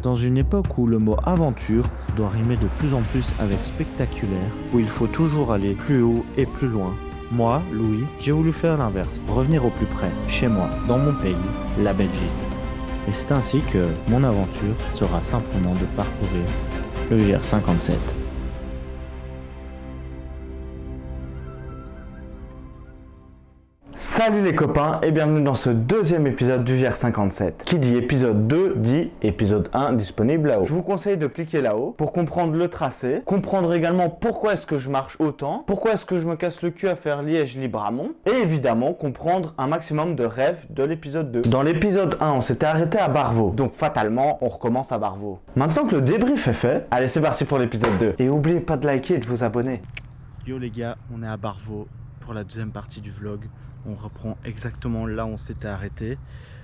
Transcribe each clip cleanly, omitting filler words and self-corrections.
Dans une époque où le mot aventure doit rimer de plus en plus avec spectaculaire, où il faut toujours aller plus haut et plus loin, moi, Louis, j'ai voulu faire l'inverse, revenir au plus près, chez moi, dans mon pays, la Belgique. Et c'est ainsi que mon aventure sera simplement de parcourir le GR57. Salut les copains et bienvenue dans ce deuxième épisode du GR57. Qui dit épisode 2 dit épisode 1 disponible là-haut. Je vous conseille de cliquer là-haut pour comprendre le tracé, comprendre également pourquoi est-ce que je marche autant, pourquoi est-ce que je me casse le cul à faire Liège-Libramont et évidemment comprendre un maximum de rêves de l'épisode 2. Dans l'épisode 1, on s'était arrêté à Barvaux, donc fatalement on recommence à Barvaux. Maintenant que le débrief est fait, allez c'est parti pour l'épisode 2. Et n'oubliez pas de liker et de vous abonner. Yo les gars, on est à Barvaux pour la deuxième partie du vlog. On reprend exactement là où on s'était arrêté.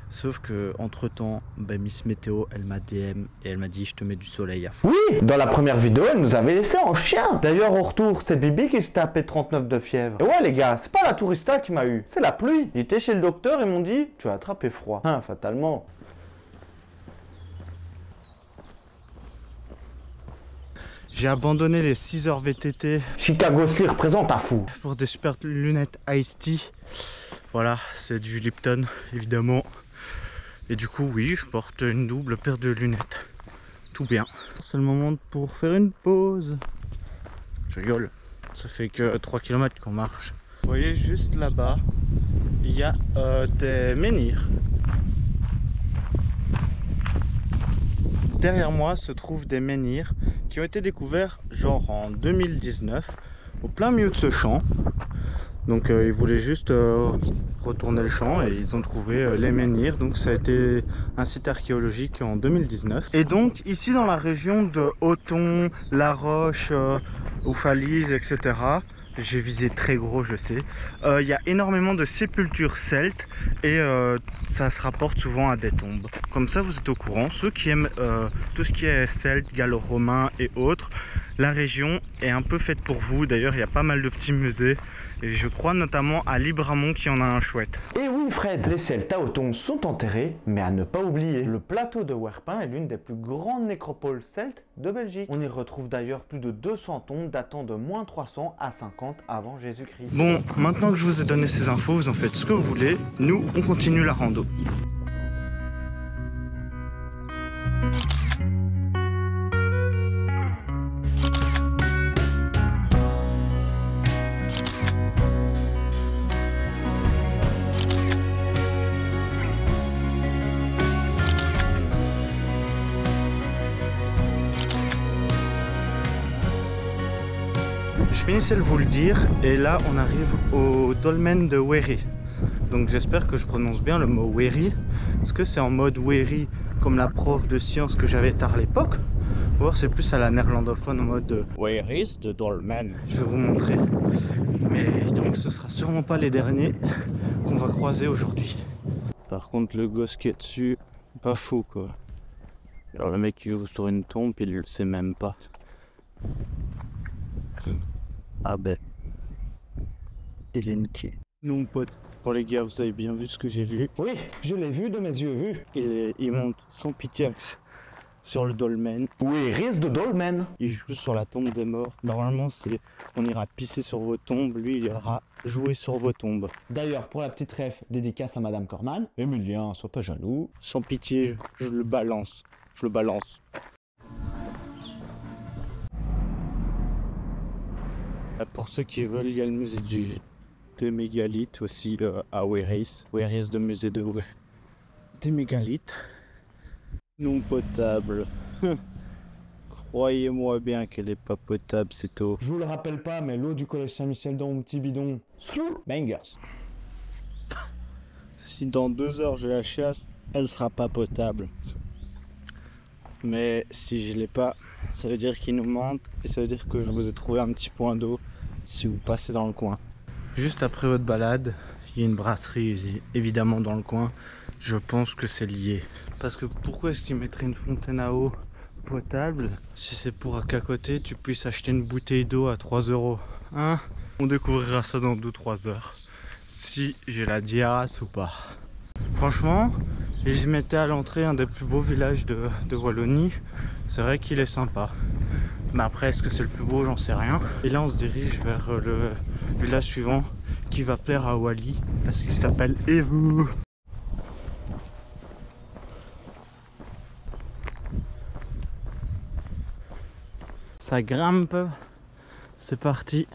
Sauf que entre temps, Miss Météo, elle m'a DM et elle m'a dit je te mets du soleil à fond. Oui, dans la première vidéo, elle nous avait laissé en chien. D'ailleurs, au retour, c'est Bibi qui s'est tapé 39 de fièvre. Et ouais les gars, c'est pas la tourista qui m'a eu, c'est la pluie. Il était chez le docteur et m'ont dit tu as attrapé froid. Hein, fatalement. J'ai abandonné les 6 heures VTT. Chicago Slee représente à fou. Pour des super lunettes Ice Tea. Voilà, c'est du Lipton évidemment. Et du coup oui, je porte une double paire de lunettes. Tout bien. C'est le moment pour faire une pause. Je rigole. Ça fait que 3 km qu'on marche. Vous voyez juste là-bas, il y a des menhirs. Derrière moi se trouvent des menhirs qui ont été découverts genre en 2019 au plein milieu de ce champ. Donc ils voulaient juste retourner le champ et ils ont trouvé les menhirs. Donc ça a été un site archéologique en 2019. Et donc ici dans la région de Othon, La Roche, Oufalise, etc. J'ai visé très gros, je sais. Il y a énormément de sépultures celtes et ça se rapporte souvent à des tombes. Comme ça, vous êtes au courant. Ceux qui aiment tout ce qui est celte, gallo-romain et autres, la région est un peu faite pour vous. D'ailleurs, il y a pas mal de petits musées. Et je crois notamment à Libramont qui en a un chouette. Et oui Fred, les Celtes à Othon sont enterrés, mais à ne pas oublier, le plateau de Werpin est l'une des plus grandes nécropoles celtes de Belgique. On y retrouve d'ailleurs plus de 200 tombes datant de moins 300 à 50 avant Jésus-Christ. Bon, maintenant que je vous ai donné ces infos, vous en faites ce que vous voulez. Nous, on continue la rando. Je finissais de vous le dire et là on arrive au dolmen de Wéry. Donc j'espère que je prononce bien le mot Wéry. Est-ce que c'est en mode Wéry comme la prof de sciences que j'avais à l'époque? Ou alors c'est plus à la néerlandophone en mode Where is the dolmen? Je vais vous montrer. Mais donc ce sera sûrement pas les derniers qu'on va croiser aujourd'hui. Par contre le gosse qui est dessus, pas fou quoi. Alors le mec qui ouvre sur une tombe il le sait même pas. Ah ben, il est niqué. Non pote. Bon les gars, vous avez bien vu ce que j'ai vu? Oui, je l'ai vu de mes yeux vus. Il monte sans pitiax sur le dolmen. Oui, risque de dolmen. Il joue sur la tombe des morts. Normalement, on ira pisser sur vos tombes. Lui, il ira jouer sur vos tombes. D'ailleurs, pour la petite ref, dédicace à Madame Corman. Emilien, sois pas jaloux. Sans pitié, je le balance. Je le balance. Pour ceux qui veulent, il y a le musée des mégalithes aussi à Wéris. Wéris, le musée des mégalithes. Non potable. Croyez-moi bien qu'elle est pas potable cette eau. Je vous le rappelle pas, mais l'eau du collège Saint-Michel dans mon petit bidon. Bangers. Si dans 2 heures je la chasse, elle sera pas potable. Mais si je l'ai pas, ça veut dire qu'il nous manque et ça veut dire que je vous ai trouvé un petit point d'eau si vous passez dans le coin. Juste après votre balade, il y a une brasserie évidemment dans le coin. Je pense que c'est lié. Parce que pourquoi est-ce qu'ils mettraient une fontaine à eau potable si c'est pour qu'à côté tu puisses acheter une bouteille d'eau à 3 €, hein? On découvrira ça dans 2-3 heures. Si j'ai la diarrhée ou pas. Franchement, Et je mettais à l'entrée un des plus beaux villages de Wallonie. C'est vrai qu'il est sympa. Mais après, est-ce que c'est le plus beau? J'en sais rien. Et là, on se dirige vers le village suivant qui va plaire à Wally parce qu'il s'appelle Evu. Ça grimpe. C'est parti.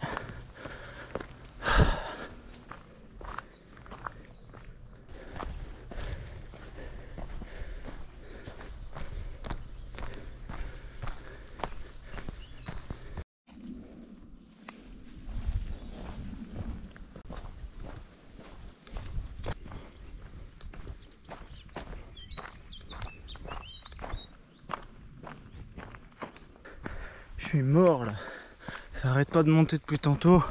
Je suis mort là, ça arrête pas de monter depuis tantôt.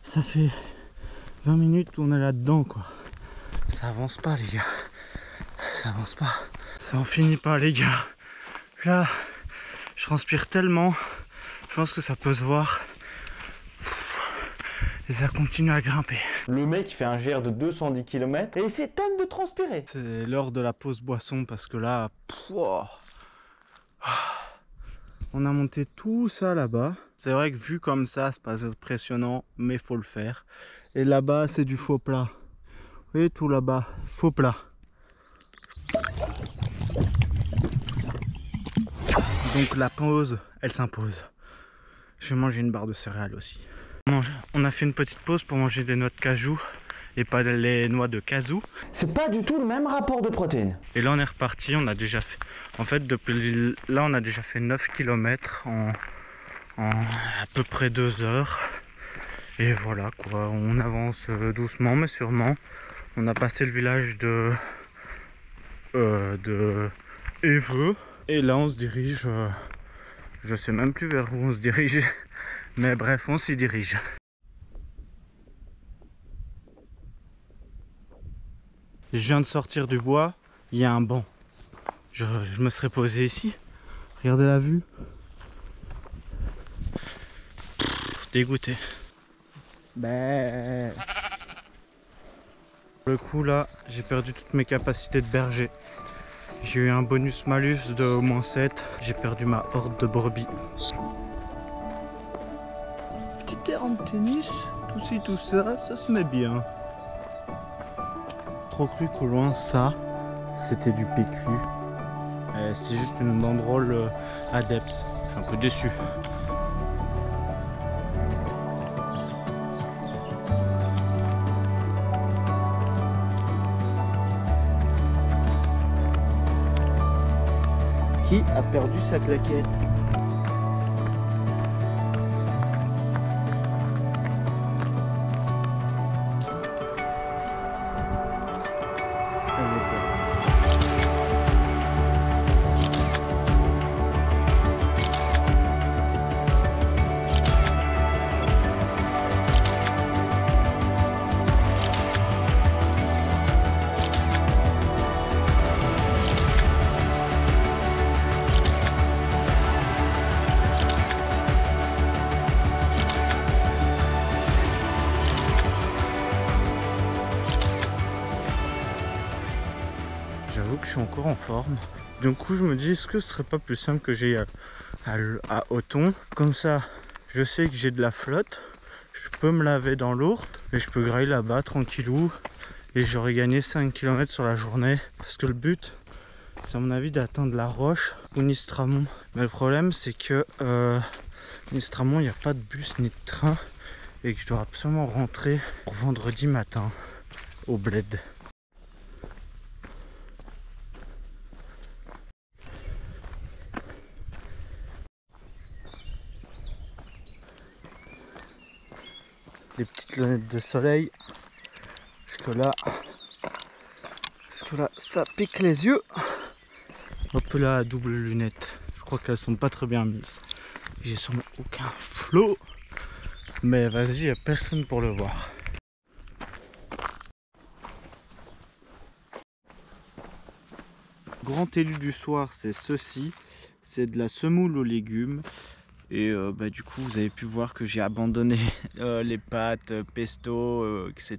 Ça fait 20 minutes qu'on est là-dedans quoi. Ça avance pas les gars, ça avance pas. Ça en finit pas les gars. Là, je transpire tellement, je pense que ça peut se voir. Et ça continue à grimper. Le mec fait un GR de 210 km et il s'étonne de transpirer. C'est l'heure de la pause boisson parce que là, on a monté tout ça là-bas. C'est vrai que vu comme ça, c'est pas impressionnant, mais faut le faire. Et là-bas, c'est du faux plat. Vous voyez tout là-bas, faux plat. Donc la pause, elle s'impose. Je vais manger une barre de céréales aussi. On a fait une petite pause pour manger des noix de cajou et pas les noix de casou. C'est pas du tout le même rapport de protéines. Et là on est reparti, on a déjà fait... En fait depuis là on a déjà fait 9 km en à peu près 2 heures. Et voilà quoi, on avance doucement mais sûrement. On a passé le village de Eveux. Et là on se dirige, je sais même plus vers où on se dirige. Mais bref, on s'y dirige. Je viens de sortir du bois, il y a un banc. Je me serais posé ici. Regardez la vue. Dégoûté. Ben. Pour le coup là, j'ai perdu toutes mes capacités de berger. J'ai eu un bonus malus de -7. J'ai perdu ma horde de brebis. Petit terrain de tennis, tout ci tout ça, ça se met bien. Trop cru qu'au loin ça, c'était du PQ. C'est juste une banderole Adepts. Je suis un peu déçu. Qui a perdu sa claquette? J'avoue que je suis encore en forme. Du coup je me dis, est-ce que ce serait pas plus simple que j'aille à Othon? Comme ça je sais que j'ai de la flotte, je peux me laver dans l'ourte et je peux grailler là-bas tranquillou. Et j'aurais gagné 5 km sur la journée. Parce que le but, c'est à mon avis d'atteindre la Roche ou Nistramont. Mais le problème c'est que Nistramont, il n'y a pas de bus ni de train. Et que je dois absolument rentrer pour vendredi matin au bled. Les petites lunettes de soleil. Parce que là, ça pique les yeux. Hop là, double lunette. Je crois qu'elles sont pas très bien mises. J'ai sûrement aucun flot. Mais vas-y, il n'y a personne pour le voir. Grand élu du soir, c'est ceci. C'est de la semoule aux légumes. Et du coup vous avez pu voir que j'ai abandonné les pâtes, pesto, etc.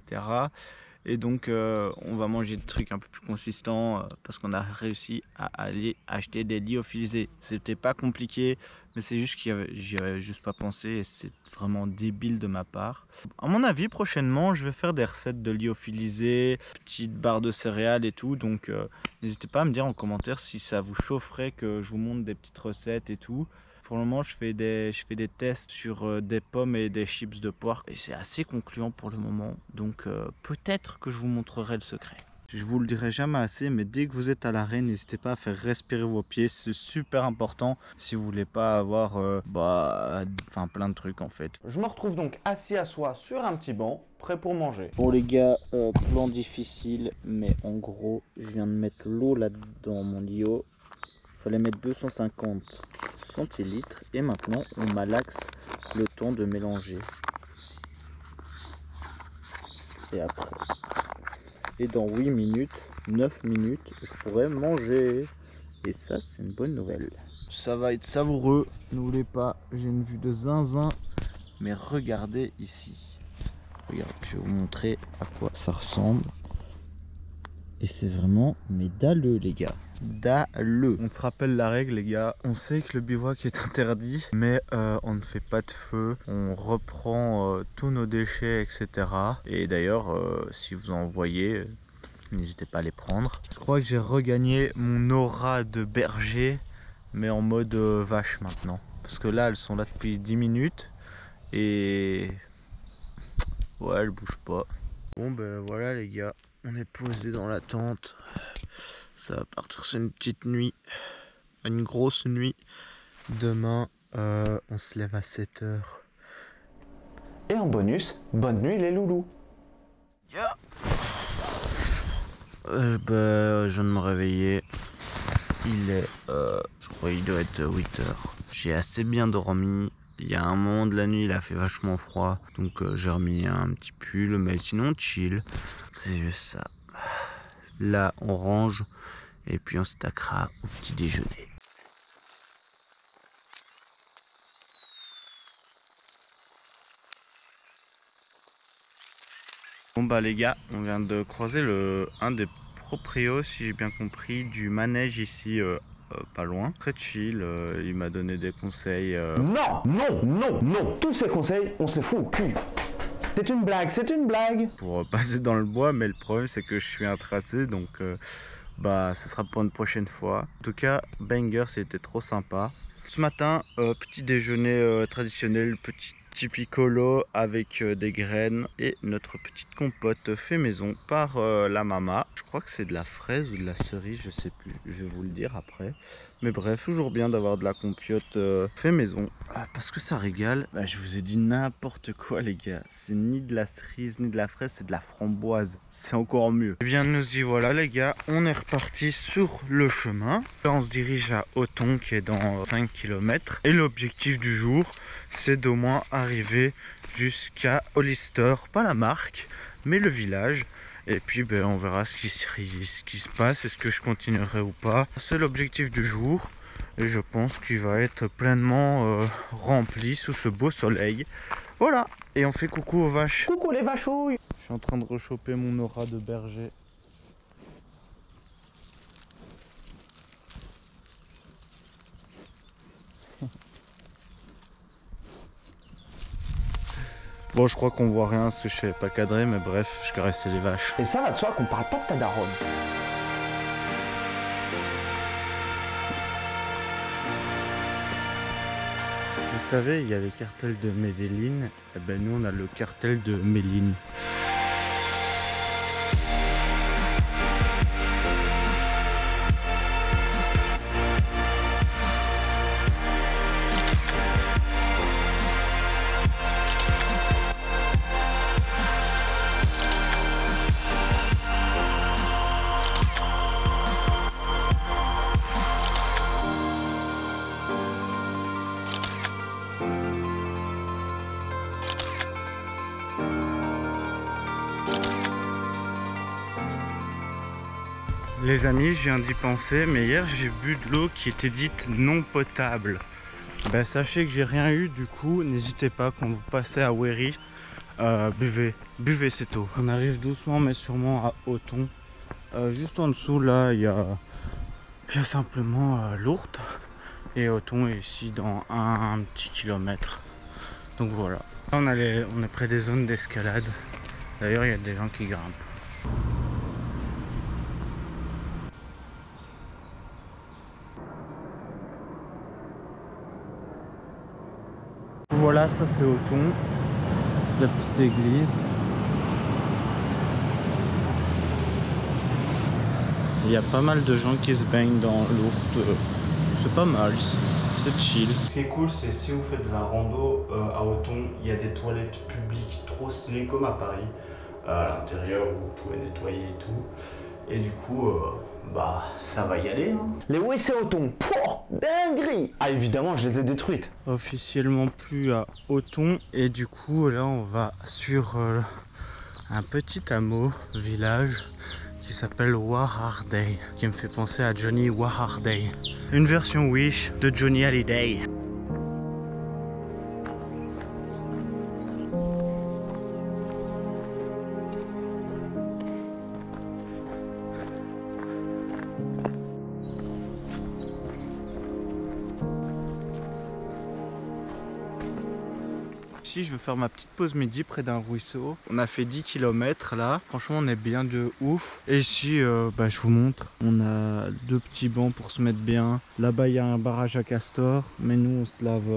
Et donc on va manger des trucs un peu plus consistants parce qu'on a réussi à aller acheter des lyophilisés. C'était pas compliqué, mais c'est juste que j'y avais juste pas pensé et c'est vraiment débile de ma part. À mon avis, prochainement, je vais faire des recettes de lyophilisés, petites barres de céréales et tout. Donc n'hésitez pas à me dire en commentaire si ça vous chaufferait que je vous montre des petites recettes et tout. Pour le moment, je fais des tests sur des pommes et des chips de poire et c'est assez concluant pour le moment. Donc peut-être que je vous montrerai le secret. Je vous le dirai jamais assez, mais dès que vous êtes à l'arrêt, n'hésitez pas à faire respirer vos pieds. C'est super important si vous voulez pas avoir plein de trucs en fait. Je me retrouve donc assis à soi sur un petit banc, prêt pour manger. Bon les gars, plan difficile, mais en gros, je viens de mettre l'eau là-dedans, mon lio. Fallait mettre 250 centilitres et maintenant on malaxe le temps de mélanger. Et après, et dans 8 minutes, 9 minutes, je pourrais manger. Et ça, c'est une bonne nouvelle. Ça va être savoureux, n'oubliez pas, j'ai une vue de zinzin. Mais regardez ici. Regardez, je vais vous montrer à quoi ça ressemble. Et c'est vraiment, mais dalleux les gars. Dalleux. On se rappelle la règle les gars. On sait que le bivouac est interdit, mais on ne fait pas de feu. On reprend tous nos déchets, etc. Et d'ailleurs, si vous en voyez, n'hésitez pas à les prendre. Je crois que j'ai regagné mon aura de berger, mais en mode vache maintenant. Parce que là, elles sont là depuis 10 minutes. Et ouais, elles bougent pas. Bon ben voilà les gars. On est posé dans la tente. Ça va partir sur une petite nuit. Une grosse nuit. Demain, on se lève à 7 h. Et en bonus, bonne nuit les loulous. Yeah. Je viens de me réveiller. Il est, je crois qu'il doit être 8 h. J'ai assez bien dormi. Il y a un moment de la nuit, il a fait vachement froid. Donc j'ai remis un petit pull. Mais sinon, chill. C'est juste ça. Là, on range. Et puis on s'attaquera au petit déjeuner. Bon bah les gars, on vient de croiser un des proprios, si j'ai bien compris, du manège ici, pas loin. Très chill, il m'a donné des conseils. Non, non, non, non. Tous ces conseils, on se les fout au cul. C'est une blague, c'est une blague. Pour passer dans le bois, mais le problème c'est que je suis intracé, donc ce sera pour une prochaine fois. En tout cas, banger, c'était trop sympa. Ce matin, petit déjeuner traditionnel, petit typicolo avec des graines et notre petite compote fait maison par la mama. Je crois que c'est de la fraise ou de la cerise, je sais plus, je vais vous le dire après. Mais bref, toujours bien d'avoir de la compiote fait maison parce que ça régale. Bah, je vous ai dit n'importe quoi les gars, c'est ni de la cerise ni de la fraise, c'est de la framboise, c'est encore mieux. Et bien nous y voilà les gars, on est reparti sur le chemin. Là, on se dirige à Othon qui est dans 5 km et l'objectif du jour c'est d'au moins arriver jusqu'à Hollister, pas la marque mais le village. Et puis on verra ce qui se passe, est-ce que je continuerai ou pas. C'est l'objectif du jour et je pense qu'il va être pleinement rempli sous ce beau soleil. Voilà, et on fait coucou aux vaches. Coucou les vachouilles. Je suis en train de rechoper mon aura de berger. Bon, je crois qu'on voit rien parce que je savais pas cadrer, mais bref, je caressais les vaches. Et ça va de soi qu'on parle pas de ta daronne. Vous savez, il y a les cartels de Medellín, et ben nous on a le cartel de Méline. Les amis, je viens d'y penser, mais hier j'ai bu de l'eau qui était dite non potable. Ben, sachez que j'ai rien eu, du coup n'hésitez pas quand vous passez à Wéry buvez cette eau. On arrive doucement mais sûrement à Othon. Juste en dessous là il y a simplement l'Ourthe. Et Othon est ici dans un petit kilomètre. Donc voilà. On est près des zones d'escalade. D'ailleurs il y a des gens qui grimpent. Voilà, ça c'est Othon, la petite église. Il y a pas mal de gens qui se baignent dans l'Ourthe. C'est pas mal, c'est chill. Ce qui est cool, c'est si vous faites de la rando à Othon, il y a des toilettes publiques trop stylées comme à Paris, à l'intérieur où vous pouvez nettoyer et tout. Et du coup, bah ça va y aller. Hein. Les WC Othon, pouah, dinguerie. Ah évidemment, je les ai détruites. Officiellement plus à Othon. Et du coup, là on va sur un petit hameau, village, qui s'appelle Whararday, qui me fait penser à Johnny Whararday. Une version Wish de Johnny Hallyday. Ici, je vais faire ma petite pause midi près d'un ruisseau. On a fait 10 km là. Franchement, on est bien de ouf. Et ici, bah, je vous montre. On a deux petits bancs pour se mettre bien. Là-bas, il y a un barrage à castor. Mais nous, on se lave.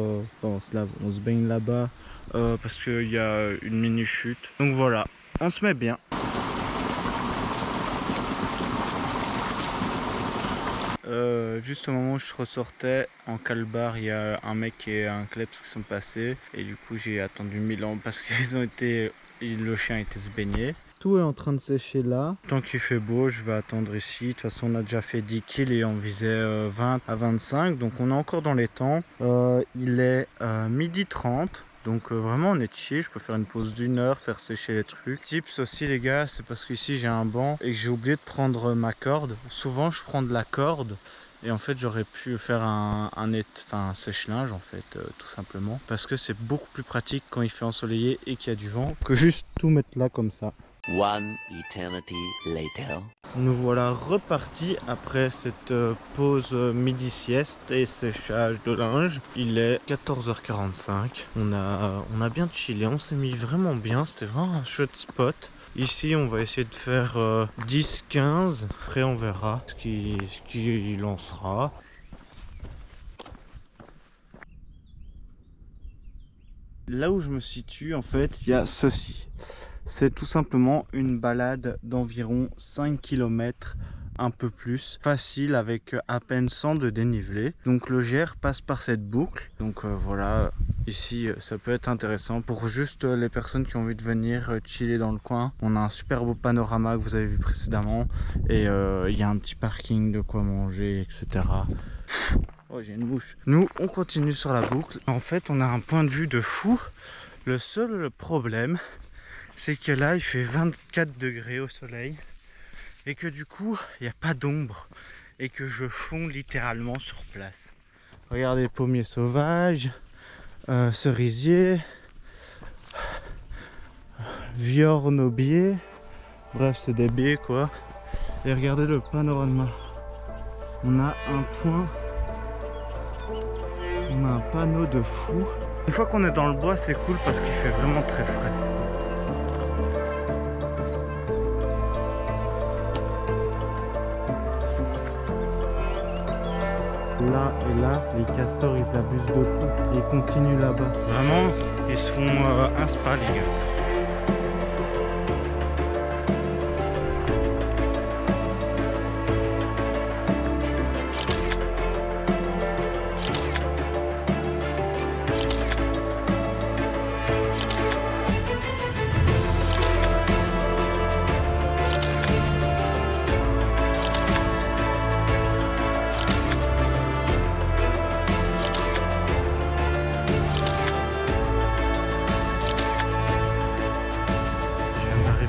On se baigne là-bas parce qu'il y a une mini chute. Donc voilà, on se met bien. Juste au moment où je ressortais en calbar, il y a un mec et un kleps qui sont passés et du coup j'ai attendu 1000 ans parce qu'ils ont été, le chien était se baigner. Tout est en train de sécher là. Tant qu'il fait beau, je vais attendre ici. De toute façon, on a déjà fait 10 kills et on visait 20 à 25, donc on est encore dans les temps. Il est 12h30. Donc vraiment on est chill, je peux faire une pause d'1 heure, faire sécher les trucs. Tips aussi les gars, c'est parce qu'ici j'ai un banc et que j'ai oublié de prendre ma corde. Souvent je prends de la corde et en fait j'aurais pu faire un sèche-linge en fait, tout simplement. Parce que c'est beaucoup plus pratique quand il fait ensoleillé et qu'il y a du vent que juste tout mettre là comme ça. One eternity later. Nous voilà repartis après cette pause midi sieste et séchage de linge. Il est 14h45. On a bien chillé, on s'est mis vraiment bien. C'était vraiment un chouette spot. Ici, on va essayer de faire 10-15. Après, on verra ce qui lancera. Là où je me situe, en fait, il y a ceci. C'est tout simplement une balade d'environ 5 km, un peu plus, facile avec à peine 100 de dénivelé. Donc le GR passe par cette boucle. Donc voilà, ici ça peut être intéressant pour juste les personnes qui ont envie de venir chiller dans le coin. On a un super beau panorama que vous avez vu précédemment et il y a un petit parking de quoi manger, etc. Oh, j'ai une bouche. Nous, on continue sur la boucle. En fait, on a un point de vue de fou. Le seul problème, c'est que là il fait 24 degrés au soleil et que du coup il n'y a pas d'ombre et que je fonds littéralement sur place. Regardez, pommiers sauvages, cerisiers, viornes aux biais, bref c'est des biais quoi. Et regardez le panorama, on a un panneau de fou. Une fois qu'on est dans le bois, c'est cool parce qu'il fait vraiment très frais. Là et là, les castors ils abusent de fou. Ils continuent là-bas. Vraiment, ils se font un spa les gars.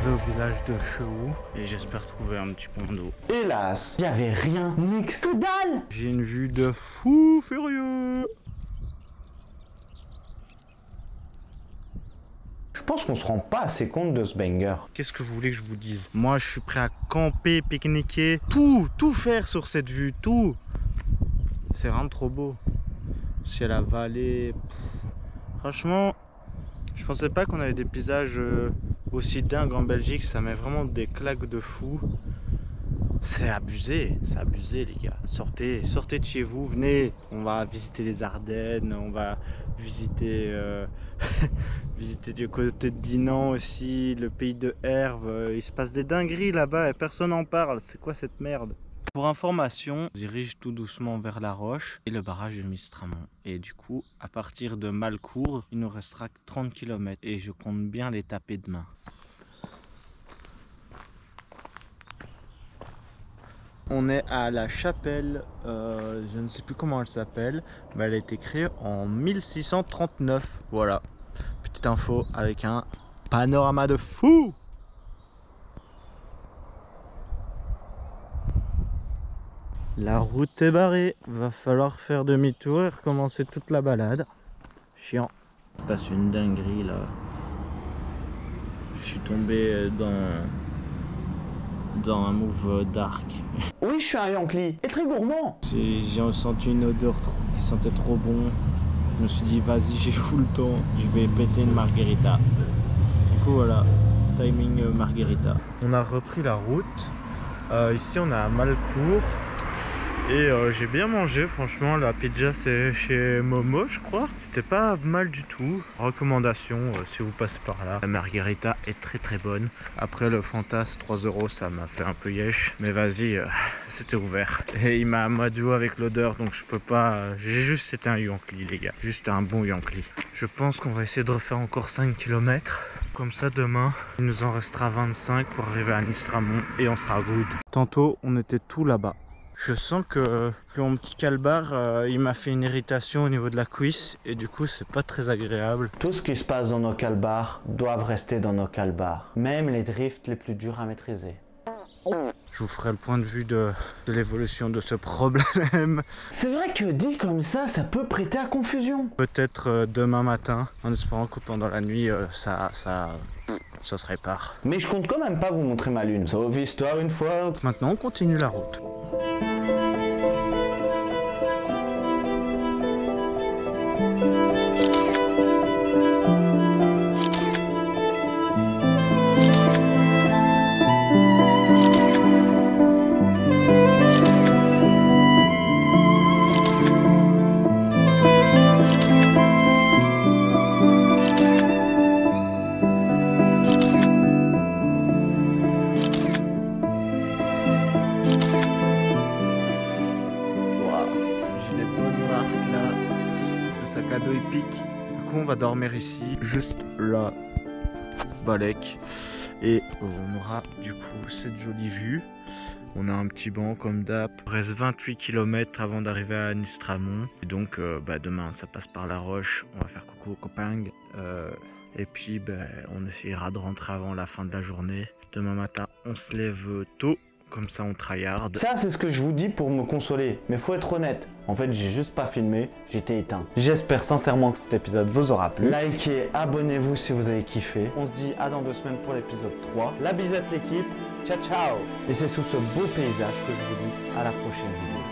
Au village de Chehou et j'espère trouver un petit point d'eau. Hélas, il n'y avait rien, nix que dalle. J'ai une vue de fou furieux. Je pense qu'on se rend pas assez compte de ce banger. Qu'est-ce que vous voulez que je vous dise? Moi, je suis prêt à camper, pique-niquer, tout faire sur cette vue, tout. C'est vraiment trop beau. C'est la vallée. Franchement, je pensais pas qu'on avait des paysages aussi dingues en Belgique. Ça met vraiment des claques de fou. C'est abusé les gars. Sortez de chez vous, venez. On va visiter les Ardennes, on va visiter, visiter du côté de Dinan aussi, le pays de Herve. Il se passe des dingueries là-bas et personne n'en parle. C'est quoi cette merde? Pour information, on se dirige tout doucement vers la Roche et le barrage de Mistramont. Et du coup, à partir de Malcourt, il nous restera que 30 km et je compte bien les taper demain. On est à la chapelle, je ne sais plus comment elle s'appelle, mais elle a été créée en 1639. Voilà, petite info avec un panorama de fou. La route est barrée, va falloir faire demi-tour et recommencer toute la balade. Chiant. Je passe une dinguerie là. Je suis tombé dans un move dark. Oui, je suis un Yankee et très gourmand. J'ai senti une odeur qui sentait trop bon. Je me suis dit vas-y, j'ai fou le temps, je vais péter une margarita. Du coup voilà, timing margarita. On a repris la route. Ici on est à Malcourt. Et j'ai bien mangé, franchement. La pizza c'est chez Momo je crois. C'était pas mal du tout. Recommandation si vous passez par là. La margarita est très bonne. Après le Fantas 3 € ça m'a fait un peu yesh. Mais vas-y, c'était ouvert. Et il m'a amadou avec l'odeur donc je peux pas. J'ai juste été un Yankee les gars. Juste un bon Yankee. Je pense qu'on va essayer de refaire encore 5 km. Comme ça demain il nous en restera 25 pour arriver à Mistramont et on sera good. Tantôt on était tout là-bas. Je sens que mon petit calbar, il m'a fait une irritation au niveau de la cuisse et du coup c'est pas très agréable. Tout ce qui se passe dans nos calbars doivent rester dans nos calbars. Même les drifts les plus durs à maîtriser. Je vous ferai le point de vue de l'évolution de ce problème. C'est vrai que dit comme ça peut prêter à confusion. Peut-être demain matin, en espérant que pendant la nuit ça se répare. Mais je compte quand même pas vous montrer ma lune. Sauf histoire une fois. Maintenant on continue la route. Du coup on va dormir ici, juste là, Balek, et on aura du coup cette jolie vue. On a un petit banc comme d'hab. Il reste 28 km avant d'arriver à Mistramont. Et donc demain ça passe par la Roche, on va faire coucou aux copains. Et puis on essaiera de rentrer avant la fin de la journée. Demain matin on se lève tôt. Comme ça on tryhard. Ça c'est ce que je vous dis pour me consoler. Mais faut être honnête. En fait j'ai juste pas filmé, j'étais éteint. J'espère sincèrement que cet épisode vous aura plu. Likez, abonnez-vous si vous avez kiffé. On se dit à dans 2 semaines pour l'épisode 3. La bisette l'équipe. Ciao ciao. Et c'est sous ce beau paysage que je vous dis à la prochaine vidéo.